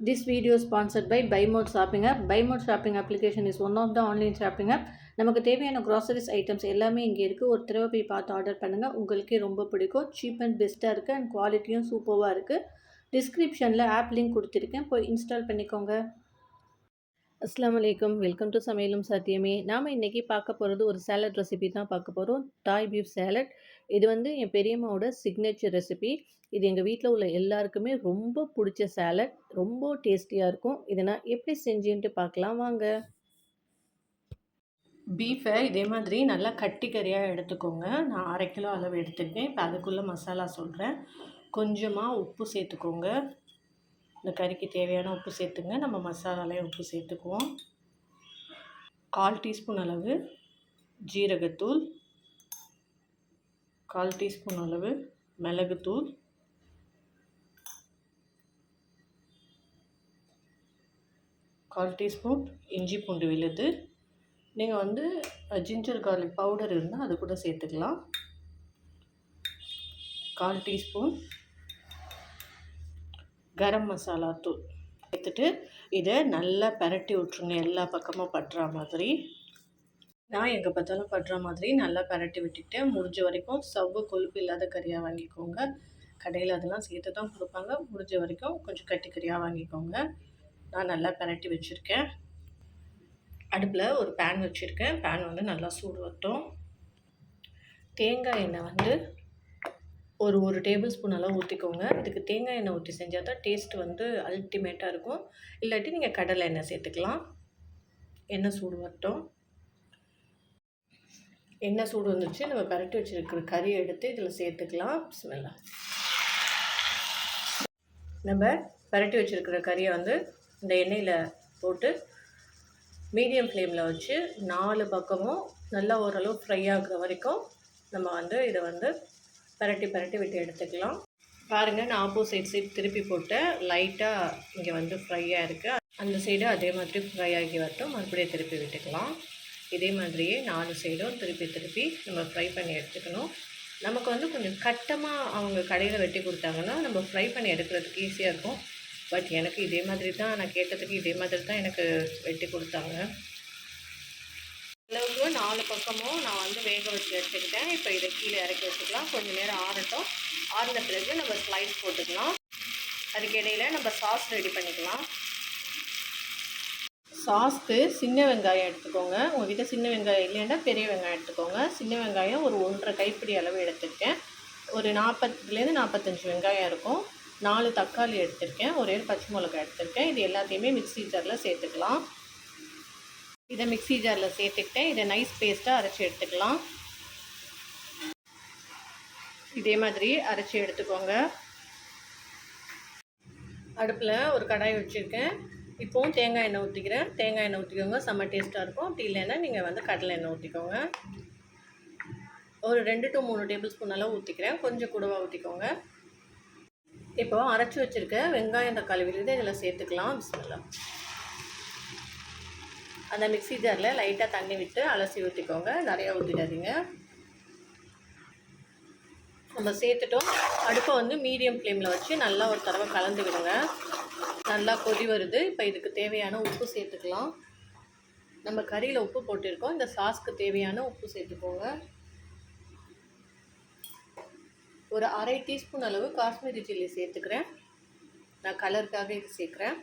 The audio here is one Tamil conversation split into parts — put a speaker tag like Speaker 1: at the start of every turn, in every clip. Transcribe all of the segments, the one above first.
Speaker 1: This video is sponsored by Buy More Shopping App. Buy More Shopping application is one of the online shopping app. நமக்கு தேவையான க்ராசரிஸ் ஐட்டம்ஸ் எல்லாமே இங்கே இருக்குது. ஒரு தடவை போய் பார்த்து ஆர்டர் பண்ணுங்கள். உங்களுக்கே ரொம்ப பிடிக்கும். சீப் அண்ட் பெஸ்ட்டாக இருக்குது அண்ட் குவாலிட்டியும் சூப்பராக இருக்குது. டிஸ்கிரிப்ஷனில் ஆப் லிங்க் கொடுத்துருக்கேன், போய் இன்ஸ்டால் பண்ணிக்கோங்க. அஸ்ஸலாமு அலைக்கும், வெல்கம் டு சமையலும் சத்தியமே. நாம் இன்றைக்கி பார்க்க போகிறது ஒரு சேலட் ரெசிபி தான் பார்க்க போகிறோம். தாய் பீஃப் சேலட். இது என் பெரியம்மாவோட சிக்னேச்சர் ரெசிபி. இது எங்கள் வீட்டில் உள்ள எல்லாருக்குமே ரொம்ப பிடிச்ச சேலட். ரொம்ப டேஸ்டியாக இருக்கும். இதை நான் எப்படி செஞ்சுன்ட்டு பார்க்கலாம் வாங்க. பீஃபை இதே மாதிரி நல்லா கட்டி கறியாக எடுத்துக்கோங்க. நான் 1/2 கிலோ அளவு எடுத்துருக்கேன். இப்போ அதுக்குள்ளே மசாலா சொல்கிறேன். கொஞ்சமாக உப்பு சேர்த்துக்கோங்க. இந்த கறிக்கு தேவையான உப்பு சேர்த்துங்க. நம்ம மசாலாலேயே உப்பு சேர்த்துக்குவோம். 1/4 டீஸ்பூன் அளவு ஜீரகத்தூள், 1/4 டீஸ்பூன் அளவு மிளகுத்தூள், 1/4 டீஸ்பூன் இஞ்சி பூண்டு விழுது. நீங்கள் ஜிஞ்சர் கார்லிக் பவுடர் இருந்தால் அது கூட சேர்த்துக்கலாம். 1/4 டீஸ்பூன் கரம் மசாலா தூள் சேர்த்துட்டு இதை நல்லா பரட்டி விட்ருங்க. எல்லா பக்கமும் பட்டுற மாதிரி. நான் எங்கே பார்த்தாலும் பட்டுற மாதிரி நல்லா பரட்டி விட்டுக்கிட்டேன். முடிஞ்ச வரைக்கும் சவ்வு கொழுப்பு இல்லாத கறியாக வாங்கிக்கோங்க. கடையில் அதெல்லாம் சேர்த்து தான் கொடுப்பாங்க. முடிஞ்ச வரைக்கும் கொஞ்சம் கட்டி கறியாக வாங்கிக்கோங்க. நான் நல்லா பரட்டி வச்சுருக்கேன். அடுப்பில் ஒரு பேன் வச்சுருக்கேன். பேன் நல்லா சூடு வரட்டும். தேங்காய் எண்ணெய் ஒரு டேபிள் ஸ்பூன் அளவு ஊற்றிக்கோங்க. இதுக்கு தேங்காய் எண்ணெய் ஊற்றி செஞ்சால் தான் டேஸ்ட் அல்டிமேட்டாக இருக்கும். இல்லாட்டி நீங்கள் கடலை எண்ணெய் சேர்த்துக்கலாம். எண்ணெய் சூடு வரட்டும். எண்ணெய் சூடு வந்துச்சு. நம்ம பரட்டி வச்சுருக்கிற கறி எடுத்து இதில் சேர்த்துக்கலாம். பிஸ்மில்லா. நம்ம பரட்டி வச்சுருக்கிற கறியை இந்த எண்ணெயில் போட்டு மீடியம் ஃப்ளேமில் வச்சு 4 பக்கமும் நல்லா ஓரளவு ஃப்ரை ஆகுற வரைக்கும் நம்ம இதை பரட்டி விட்டு எடுத்துக்கலாம். பாருங்கள், நான் ஆப்போசிட் சைட் திருப்பி போட்டேன். லைட்டாக இங்கே ஃப்ரையாக இருக்குது. அந்த சைடு அதே மாதிரி ஃப்ரை ஆகி வரட்டும். மறுபடியும் திருப்பி விட்டுக்கலாம். இதே மாதிரியே 4 சைடும் திருப்பி நம்ம ஃப்ரை பண்ணி எடுத்துக்கணும். நமக்கு கொஞ்சம் கட்டமாக அவங்க கடையில் வெட்டி கொடுத்தாங்கன்னா நம்ம ஃப்ரை பண்ணி எடுக்கிறதுக்கு ஈஸியாக இருக்கும். பட் எனக்கு இதே மாதிரி தான், நான் கேட்டதுக்கு இதே மாதிரி தான் எனக்கு வெட்டி கொடுத்தாங்க. அளவுக்கு 4 பக்கமும் நான் வேக வச்சு எடுத்துக்கிட்டேன். இப்போ இதை கீழே இறக்கி வச்சுக்கலாம். கொஞ்சம் நேரம் ஆறட்டும். ஆறின பிறகு நம்ம ஸ்லைஸ் போட்டுக்கலாம். அதுக்கு இடையில் நம்ம சாஸ் ரெடி பண்ணிக்கலாம். சாஸ்க்கு சின்ன வெங்காயம் எடுத்துக்கோங்க. உங்கள்கிட்ட சின்ன வெங்காயம் இல்லைன்னா பெரிய வெங்காயம் எடுத்துக்கோங்க. சின்ன வெங்காயம் ஒரு 1.5 கைப்பிடி அளவு எடுத்துருக்கேன். ஒரு 40லேருந்து 45 வெங்காயம் இருக்கும். 4 தக்காளி எடுத்திருக்கேன். ஒரே பச்சை மிளகாய் எடுத்திருக்கேன். இது எல்லாத்தையுமே மிக்ஸி ஜாரில் சேர்த்துக்கலாம். இதை மிக்ஸி ஜாரில் சேர்த்துக்கிட்டேன். இதை நைஸ் பேஸ்ட்டாக அரைச்சி எடுத்துக்கலாம். இதே மாதிரி அரைச்சி எடுத்துக்கோங்க. அடுப்பில் ஒரு கடாய் வச்சுருக்கேன். இப்போவும் தேங்காய் எண்ணெய் ஊற்றிக்கிறேன். தேங்காய் எண்ணெய் ஊற்றிக்கோங்க. செம்ம டேஸ்ட்டாக இருக்கும். அப்படி இல்லைன்னா நீங்கள் கடலை எண்ணெய் ஊற்றிக்கோங்க. ஒரு 2 to 3 டேபிள் ஸ்பூன் அளவு ஊற்றிக்கிறேன். கொஞ்சம் கூடவாக ஊற்றிக்கோங்க. இப்போ அரைச்சி வச்சுருக்க வெங்காயம் தக்காளி விழுது இதில் சேர்த்துக்கலாம். பிஸ்மில்லா. அந்த மிக்ஸி ஜாரில் லைட்டாக தண்ணி விட்டு அலசி ஊற்றிக்கோங்க. நிறையா ஊற்றிடாதீங்க. நம்ம சேர்த்துட்டோம். அடுப்பை மீடியம் ஃப்ளேமில் வச்சு நல்லா ஒரு தடவை கலந்து விடுங்க. நல்லா கொதி வருது. இப்போ இதுக்கு தேவையான உப்பு சேர்த்துக்கலாம். நம்ம கறியில் உப்பு போட்டிருக்கோம். இந்த சாஸ்க்கு தேவையான உப்பு சேர்த்துக்கோங்க. ஒரு 1/2 டீஸ்பூன் அளவு காஷ்மீரி சில்லி சேர்த்துக்கிறேன். நான் கலருக்காக இது சேர்க்குறேன்.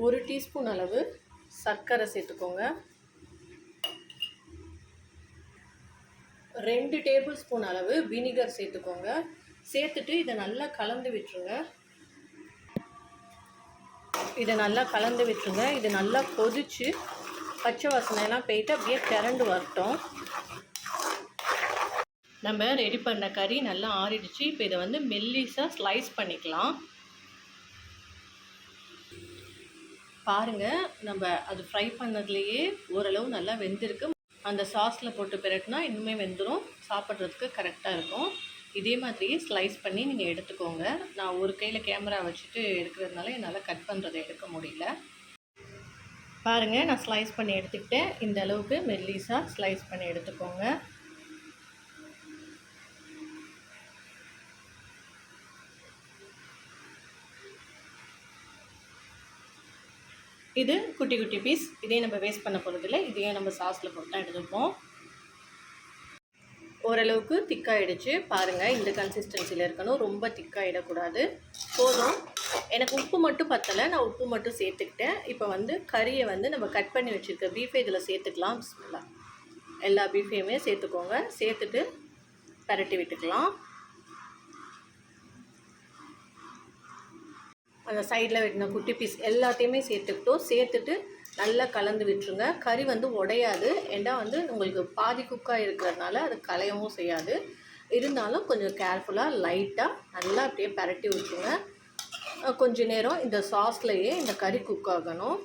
Speaker 1: ஒரு டீஸ்பூன் அளவு சர்க்கரை சேர்த்துக்கோங்க. 2 டேபிள் ஸ்பூன் அளவு வினிகர் சேர்த்துக்கோங்க. சேர்த்துட்டு இதை நல்லா கலந்து விட்டுருங்க. இது நல்லா கொதித்து பச்சை வாசனையெல்லாம் போயிட்டு அப்படியே திரண்டு வரட்டும். நம்ம ரெடி பண்ண கறி நல்லா ஆறிடுச்சு. இப்போ இதை மெல்லிஸாக ஸ்லைஸ் பண்ணிக்கலாம். பாருங்கள், நம்ம அது ஃப்ரை பண்ணதுலேயே ஓரளவு நல்லா வெந்திருக்கு. அந்த சாஸில் போட்டு பிறகுனா இன்னுமே வெந்துடும். சாப்பிட்றதுக்கு கரெக்டாக இருக்கும். இதே மாதிரியே ஸ்லைஸ் பண்ணி நீங்கள் எடுத்துக்கோங்க. நான் ஒரு கையில் கேமரா வச்சுட்டு எடுக்கிறதுனால என்னால் கட் பண்ணுறதை எடுக்க முடியல. பாருங்கள், நான் ஸ்லைஸ் பண்ணி எடுத்துக்கிட்டேன். இந்த அளவுக்கு மெல்லிஸாக ஸ்லைஸ் பண்ணி எடுத்துக்கோங்க. பாருங்கள், நான் ஸ்லைஸ் பண்ணி எடுத்துக்கிட்டேன். இந்த அளவுக்கு மெல்லிஸாக ஸ்லைஸ் பண்ணி எடுத்துக்கோங்க. இந்த அளவுக்கு மெல்லிஸாக ஸ்லைஸ் பண்ணி எடுத்துக்கோங்க. பாருங்கள், நான் ஸ்லைஸ் பண்ணி எடுத்துக்கிட்டேன். இந்த அளவுக்கு மெல்லிஸாக ஸ்லைஸ் பண்ணி எடுத்துக்கோங்க. இந்த அளவுக்கு மெல்லிஸாக ஸ்லைஸ் பண்ணி எடுத்துக்கோங்க. இது குட்டி குட்டி பீஸ். இதே நம்ம வேஸ்ட் பண்ண போகிறதில்ல. இதையே நம்ம சாஸில் போட்டு தான் எடுத்துப்போம். ஓரளவுக்கு திக்காயிடுச்சு பாருங்கள். இந்த கன்சிஸ்டன்சியில் இருக்கணும், ரொம்ப திக்காயிடக்கூடாது. போதும். எனக்கு உப்பு மட்டும் பத்தலை, நான் உப்பு மட்டும் சேர்த்துக்கிட்டேன். இப்போ வந்து கறியை வந்து நம்ம கட் பண்ணி வச்சுருக்க பீஃபை இதில் சேர்த்துக்கலாம். எல்லா பீஃபையுமே சேர்த்துக்கோங்க. சேர்த்துட்டு பரட்டி விட்டுக்கலாம். அந்த சைடில் வெட்டின குட்டி பீஸ் எல்லாத்தையுமே சேர்த்துக்கிட்டோம். சேர்த்துட்டு நல்லா கலந்து விட்டுருங்க. கறி வந்து உடையாது. ஏன்னா வந்து உங்களுக்கு பாதி குக்காக இருக்கிறதுனால அது கலையவும் செய்யாது. இருந்தாலும் கொஞ்சம் கேர்ஃபுல்லாக லைட்டாக நல்லா அப்படியே பரட்டி விட்டுருங்க. கொஞ்சம் நேரம் இந்த சாஸ்லேயே இந்த கறி குக் ஆகணும்.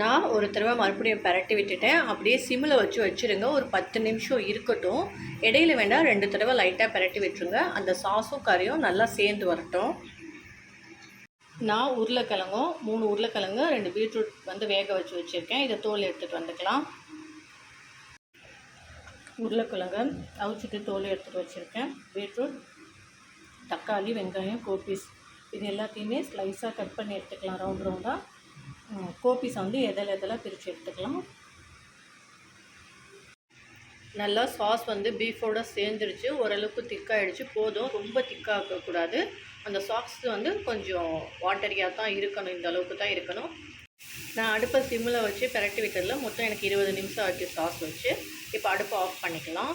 Speaker 1: நான் ஒரு தடவை மறுபடியும் பரட்டி விட்டுட்டேன். அப்படியே சிம்மில் வச்சுருங்க. ஒரு 10 நிமிஷம் இருக்கட்டும். இடையில வேண்டாம் 2 தடவை லைட்டாக பரட்டி விட்டுருங்க. அந்த சாஸும் கறியும் நல்லா சேர்ந்து வரட்டும். நான் உருளைக்கிழங்கும் 3 உருளைக்கிழங்கு 2 பீட்ரூட் வந்து வேக வச்சுருக்கேன். இதை தோல் எடுத்துகிட்டு வந்துக்கலாம். உருளைக்கிழங்கு அவிச்சிட்டு தோல் எடுத்துகிட்டு வச்சுருக்கேன். பீட்ரூட், தக்காளி, வெங்காயம், கோப்பீஸ் இது எல்லாத்தையுமே ஸ்லைஸாக கட் பண்ணி எடுத்துக்கலாம். ரவுண்ட் ரவுண்டாக. கோப்பீஸை வந்து எதில் பிரித்து எடுத்துக்கலாம். நல்லா சாஸ் வந்து பீஃபோடு சேர்ந்துருச்சு. ஓரளவுக்கு திக்காகிடுச்சு. போதும், ரொம்ப திக்காகக்கூடாது. அந்த சாஸ் வந்து கொஞ்சம் வாட்டரியாக தான் இருக்கணும். இந்த அளவுக்கு தான் இருக்கணும். நான் அடுப்பை சிம்மில் வச்சு பரட்டி விட்டதில் மொத்தம் எனக்கு 20 நிமிஷம் ஆச்சு சாஸ் வச்சு. இப்போ அடுப்பை ஆஃப் பண்ணிக்கலாம்.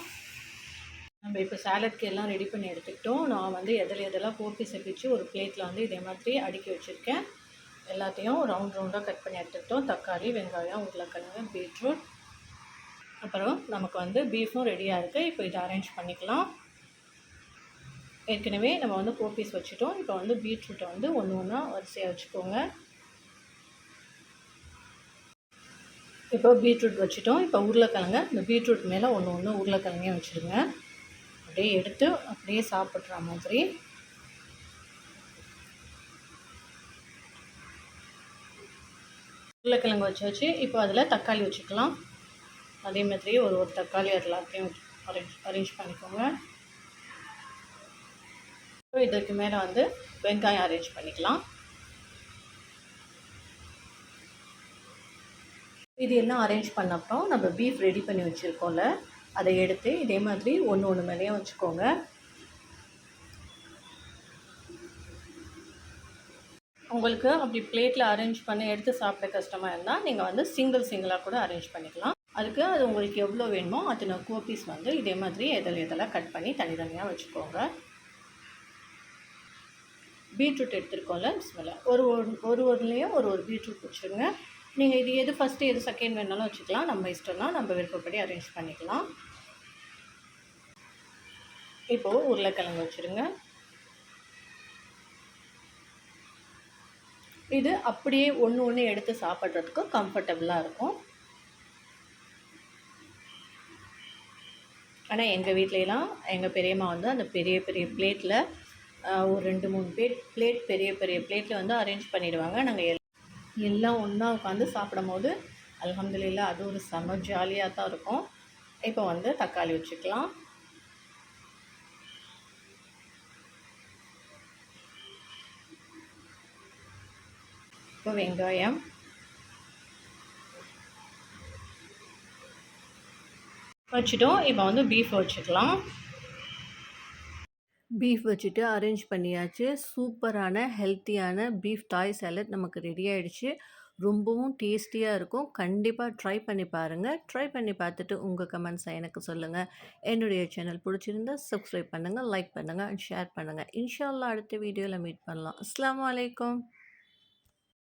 Speaker 1: நம்ம இப்போ சாலட்க்கு எல்லாம் ரெடி பண்ணி எடுத்துக்கிட்டோம். நான் வந்து எதெல்லாம் கோப்பீஸை பிச்சு ஒரு பிளேட்டில் வந்து இதே மாதிரி அடுக்கி வச்சுருக்கேன். எல்லாத்தையும் ரவுண்ட் ரவுண்டாக கட் பண்ணி எடுத்துக்கிட்டோம். தக்காளி, வெங்காயம், உருளைக்கிழங்கு, பீட்ரூட், அப்புறம் நமக்கு வந்து பீஃபும் ரெடியாக இருக்குது. இப்போ இதை அரேஞ்ச் பண்ணிக்கலாம். ஏற்கனவே நம்ம வந்து கோப்பீஸ் வச்சுட்டோம். இப்போ வந்து பீட்ரூட்டை வந்து ஒன்று ஒன்றா வரிசையாக வச்சுக்கோங்க. இப்போ பீட்ரூட் வச்சுட்டோம். இப்போ உருளைக்கிழங்கு இந்த பீட்ரூட் மேலே ஒன்று உருளைக்கிழங்கையும் வச்சுருங்க. அப்படியே எடுத்து அப்படியே சாப்பிட்ற மாதிரி. உருளைக்கிழங்கு வச்சு இப்போ அதில் தக்காளி வச்சுக்கலாம். அதே மாதிரி ஒரு தக்காளி எல்லாத்தையும் அரேஞ்ச் பண்ணிக்கோங்க. இதற்கு மேலே வந்து வெங்காயம் அரேஞ்ச் பண்ணிக்கலாம். இது எல்லாம் அரேஞ்ச் பண்ணப்போ நம்ம பீஃப் ரெடி பண்ணி வச்சுருக்கோம்ல, அதை எடுத்து இதே மாதிரி ஒன்று மேலேயும் வச்சுக்கோங்க. உங்களுக்கு அப்படி பிளேட்டில் அரேஞ்ச் பண்ணி எடுத்து சாப்பிட கஷ்டமாக இருந்தால் நீங்கள் வந்து சிங்கிளாக கூட அரேஞ்ச் பண்ணிக்கலாம். அதுக்கு அது உங்களுக்கு எவ்வளோ வேணுமோ அத்தனை கோப்பீஸ் வந்து இதே மாதிரி எதெல்லாம் கட் பண்ணி தனித்தனியாக வச்சுக்கோங்க. பீட்ரூட் எடுத்துருக்கோம்ல, பிஸ்மில்லாஹ் ஒருலேயும் ஒரு பீட்ரூட் வச்சுருங்க. நீங்கள் இது எது ஃபஸ்ட்டு எது செகண்ட் வேணாலும் வச்சுக்கலாம். நம்ம இஷ்டம் தான், நம்ம விருப்பப்படி அரேஞ்ச் பண்ணிக்கலாம். இப்போது உருளைக்கிழங்கு வச்சுருங்க. இது அப்படியே ஒன்று எடுத்து சாப்பிட்றதுக்கு கம்ஃபர்டபுளாக இருக்கும். ஆனால் எங்கள் வீட்லலாம் எங்கள் பெரியம்மா வந்து அந்த பெரிய பிளேட்டில் ஒரு 2-3 பிளேட் பெரிய பிளேட்டில் வந்து அரேஞ்ச் பண்ணிடுவாங்க. நாங்கள் எல்லாம் ஒன்றா உட்காந்து சாப்பிடும் அல்ஹம்துலில்லாஹ் அது ஒரு செம ஜாலியாக தான் இருக்கும். இப்போ வந்து தக்காளி வச்சுக்கலாம். இப்போ வெங்காயம், வச்சுட்டோம். இப்போ வந்து பீஃப் வச்சுக்கலாம். பீஃப் வச்சுட்டு அரேஞ்ச் பண்ணியாச்சு. சூப்பரான ஹெல்த்தியான பீஃப் தாய் சாலட் நமக்கு ரெடி ஆகிடுச்சு. ரொம்பவும் டேஸ்டியாக இருக்கும். கண்டிப்பாக ட்ரை பண்ணி பாருங்கள். ட்ரை பண்ணி பார்த்துட்டு உங்கள் கமெண்ட்ஸை எனக்கு சொல்லுங்கள். என்னுடைய சேனல் பிடிச்சிருந்தா சப்ஸ்கிரைப் பண்ணுங்கள், லைக் பண்ணுங்கள் அண்ட் ஷேர் பண்ணுங்கள். இன்ஷா அல்லாஹ் அடுத்த வீடியோவில் மீட் பண்ணலாம். அஸ்ஸலாமு அலைக்கும்.